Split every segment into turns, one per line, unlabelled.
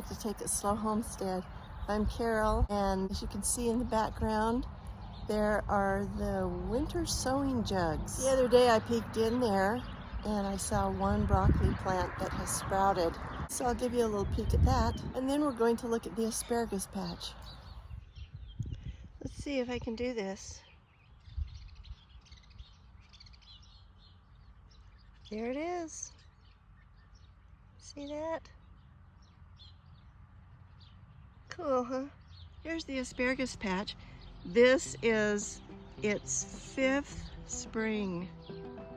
like to take it slow homestead. I'm Carol, and as you can see in the background, there are the winter sowing jugs. The other day I peeked in there and I saw one broccoli plant that has sprouted. So I'll give you a little peek at that. And then we're going to look at the asparagus patch. Let's see if I can do this. There it is. See that? Cool, huh? Here's the asparagus patch. This is its 5th spring.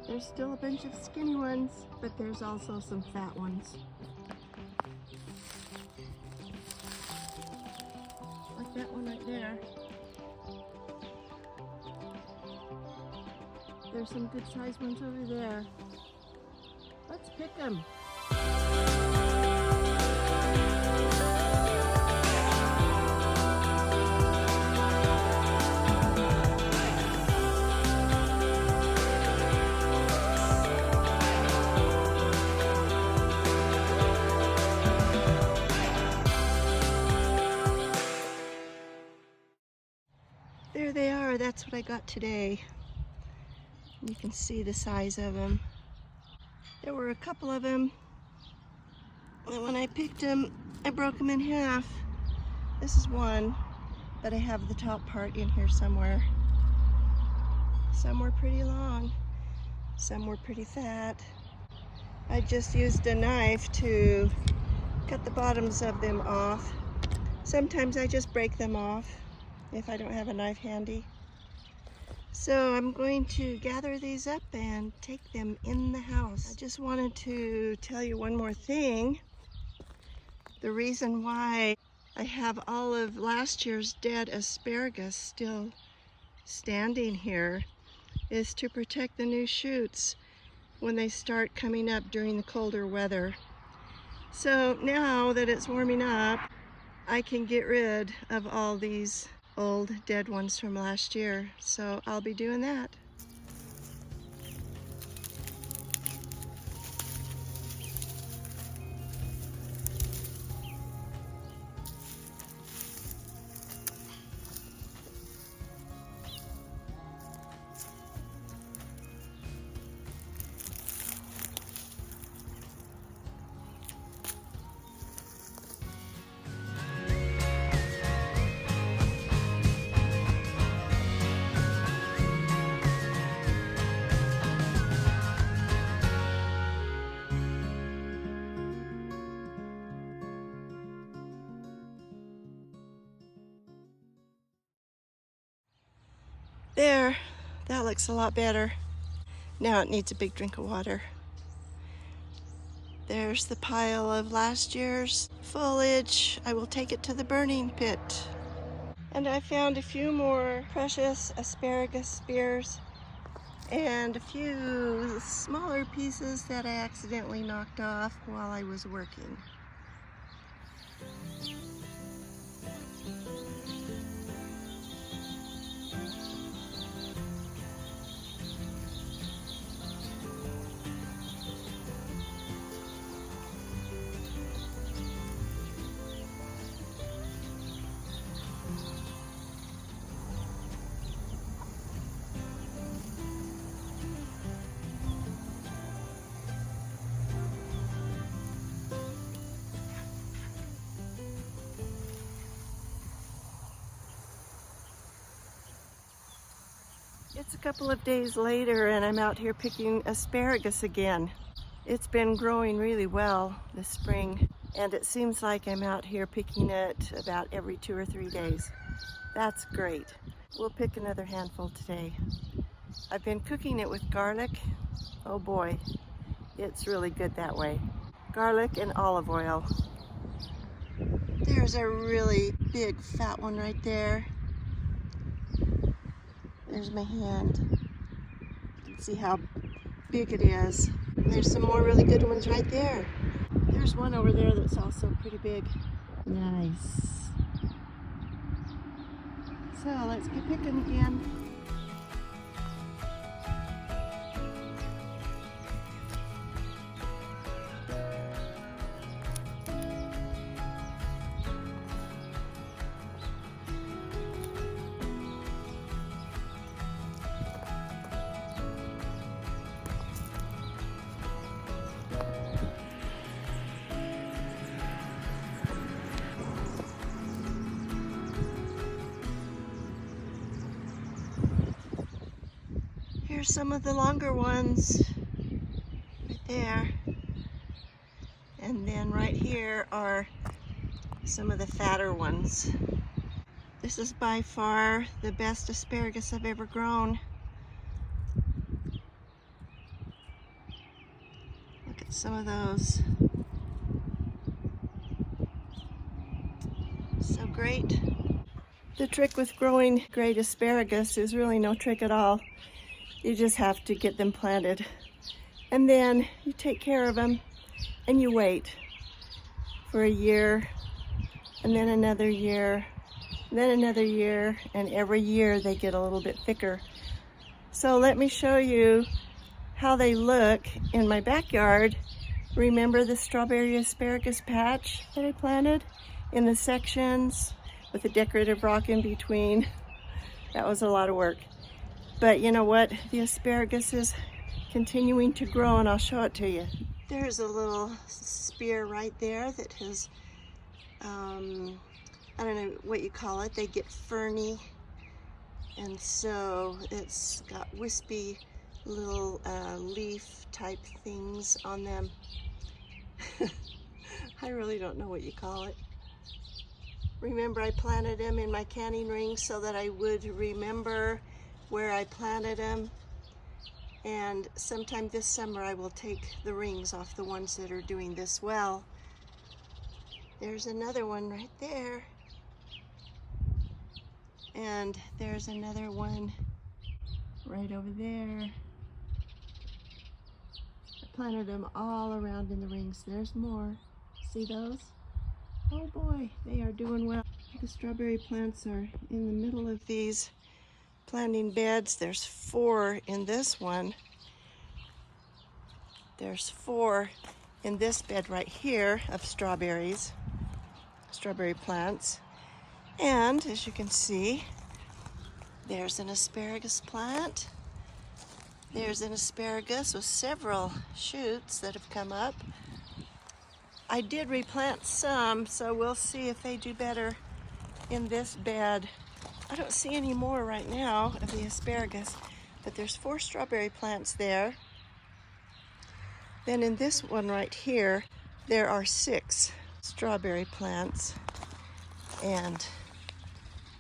There's still a bunch of skinny ones, but there's also some fat ones. Like that one right there. There's some good sized ones over there. Let's pick them. There they are. That's what I got today. You can see the size of them. There were a couple of them, and when I picked them, I broke them in half. This is one, but I have the top part in here somewhere. Some were pretty long, some were pretty fat. I just used a knife to cut the bottoms of them off. Sometimes I just break them off if I don't have a knife handy. So I'm going to gather these up and take them in the house. I just wanted to tell you one more thing. The reason why I have all of last year's dead asparagus still standing here is to protect the new shoots when they start coming up during the colder weather. So now that it's warming up, I can get rid of all these old dead ones from last year. So I'll be doing that. There, that looks a lot better. Now it needs a big drink of water. There's the pile of last year's foliage. I will take it to the burning pit. And I found a few more precious asparagus spears and a few smaller pieces that I accidentally knocked off while I was working. It's a couple of days later and I'm out here picking asparagus again. It's been growing really well this spring, and it seems like I'm out here picking it about every 2 or 3 days. That's great. We'll pick another handful today. I've been cooking it with garlic. Oh boy, it's really good that way. Garlic and olive oil. There's a really big fat one right there. There's my hand. You can see how big it is. And there's some more really good ones right there. There's one over there that's also pretty big. Nice. So let's get picking again. There's some of the longer ones right there. And then right here are some of the fatter ones. This is by far the best asparagus I've ever grown. Look at some of those. So great. The trick with growing great asparagus is really no trick at all. You just have to get them planted. And then you take care of them and you wait for a year, and then another year, and then another year, and every year they get a little bit thicker. So let me show you how they look in my backyard. Remember the strawberry asparagus patch that I planted in the sections with a decorative rock in between? That was a lot of work. But you know what? The asparagus is continuing to grow, and I'll show it to you. There's a little spear right there that has, I don't know what you call it. They get ferny, and so it's got wispy little leaf type things on them. I really don't know what you call it. Remember, I planted them in my canning ring so that I would remember where I planted them. And sometime this summer I will take the rings off the ones that are doing this well. There's another one right there. And there's another one right over there. I planted them all around in the rings. There's more. See those? Oh boy, they are doing well. The strawberry plants are in the middle of these planting beds. There's 4 in this one. There's 4 in this bed right here of strawberry plants. And as you can see, there's an asparagus plant. There's an asparagus with several shoots that have come up. I did replant some, so we'll see if they do better in this bed. I don't see any more right now of the asparagus, but there's 4 strawberry plants there. Then in this one right here, there are 6 strawberry plants. And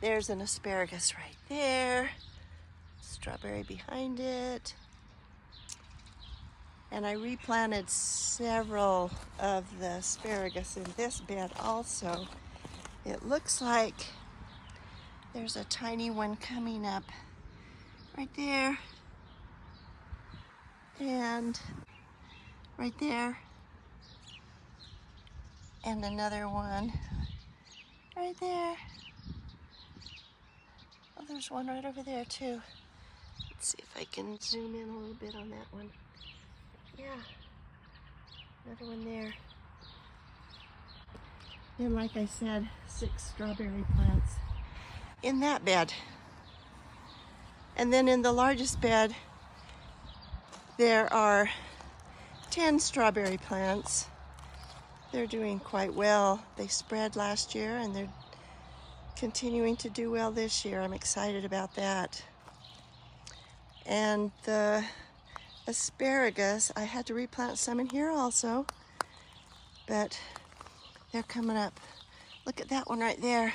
there's an asparagus right there, strawberry behind it. And I replanted several of the asparagus in this bed also. It looks like there's a tiny one coming up right there, and right there, and another one right there. Oh, there's one right over there too. Let's see if I can zoom in a little bit on that one. Yeah, another one there. And like I said, 6 strawberry plants in that bed. And then in the largest bed, there are 10 strawberry plants. They're doing quite well. They spread last year and they're continuing to do well this year. I'm excited about that. And the asparagus, I had to replant some in here also, but they're coming up. Look at that one right there.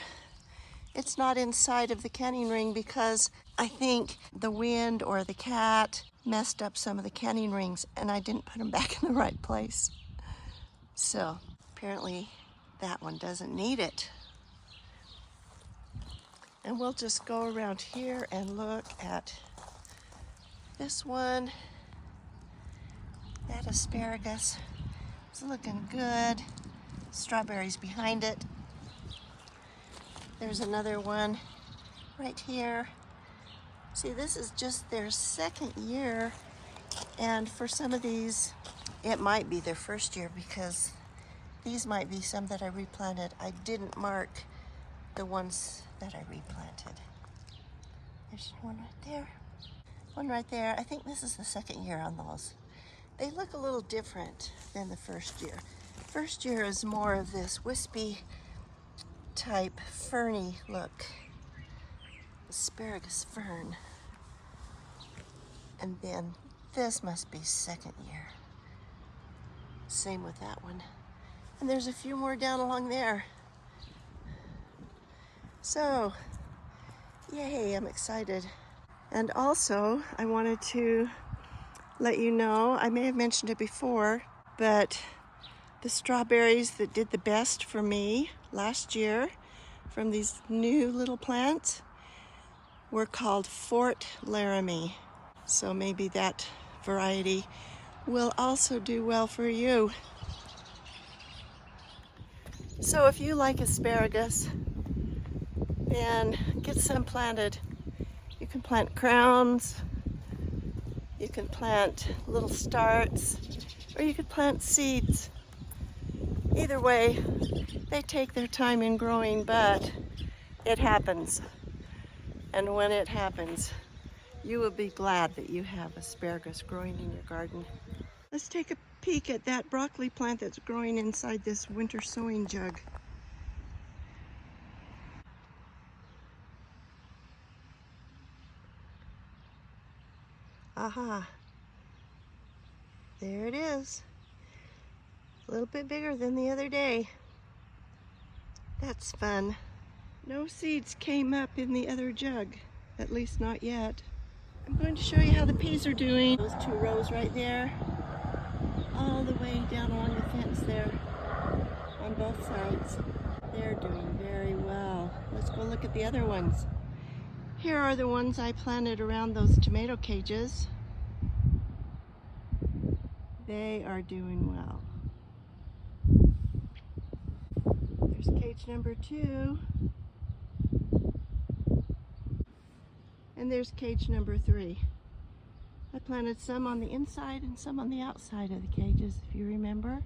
It's not inside of the canning ring because I think the wind or the cat messed up some of the canning rings and I didn't put them back in the right place. So apparently that one doesn't need it. And we'll just go around here and look at this one. That asparagus is looking good. Strawberries behind it. There's another one right here. See, this is just their 2nd year, and for some of these, it might be their 1st year because these might be some that I replanted. I didn't mark the ones that I replanted. There's one right there. One right there. I think this is the 2nd year on those. They look a little different than the 1st year. 1st year is more of this wispy type ferny look. Asparagus fern. And then this must be second year. Same with that one. And there's a few more down along there. So, yay, I'm excited. And also, I wanted to let you know, I may have mentioned it before, but the strawberries that did the best for me last year from these new little plants were called Fort Laramie. So maybe that variety will also do well for you. So if you like asparagus, then get some planted. You can plant crowns, you can plant little starts, or you could plant seeds. Either way, they take their time in growing, but it happens. And when it happens, you will be glad that you have asparagus growing in your garden. Let's take a peek at that broccoli plant that's growing inside this winter sowing jug. Aha, there it is. A little bit bigger than the other day. That's fun. No seeds came up in the other jug, at least not yet. I'm going to show you how the peas are doing. Those two rows right there, all the way down along the fence there, on both sides. They're doing very well. Let's go look at the other ones. Here are the ones I planted around those tomato cages. They are doing well. There's cage number 2. And there's cage number 3. I planted some on the inside and some on the outside of the cages, if you remember.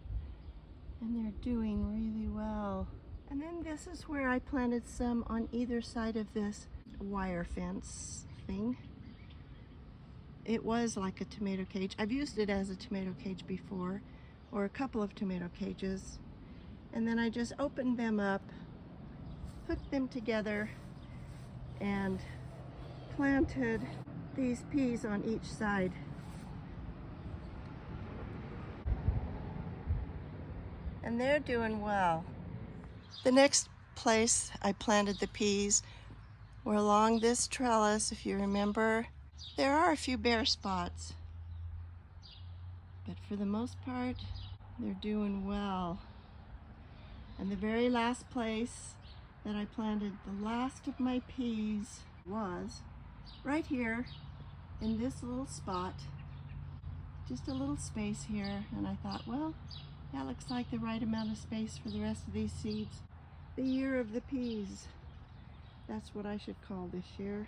And they're doing really well. And then this is where I planted some on either side of this wire fence thing. It was like a tomato cage. I've used it as a tomato cage before, or a couple of tomato cages. And then I just opened them up, hooked them together, and planted these peas on each side. And they're doing well. The next place I planted the peas were along this trellis, if you remember. There are a few bare spots, but for the most part, they're doing well. And the very last place that I planted the last of my peas was right here in this little spot. Just a little space here, and I thought, well, that looks like the right amount of space for the rest of these seeds. The year of the peas. That's what I should call this year.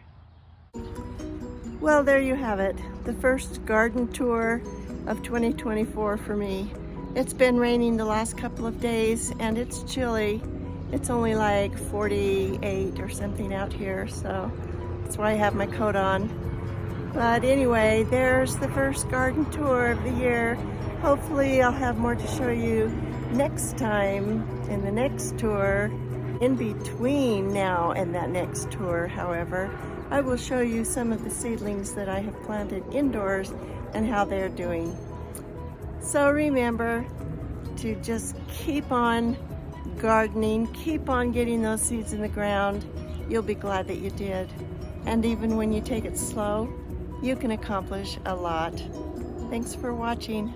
Well, there you have it. The first garden tour of 2024 for me. It's been raining the last couple of days and it's chilly. It's only like 48 or something out here, so that's why I have my coat on. But anyway, there's the first garden tour of the year. Hopefully I'll have more to show you next time in the next tour. In between now and that next tour, however, I will show you some of the seedlings that I have planted indoors and how they're doing. So remember to just keep on gardening, keep on getting those seeds in the ground. You'll be glad that you did. And even when you take it slow, you can accomplish a lot. Thanks for watching.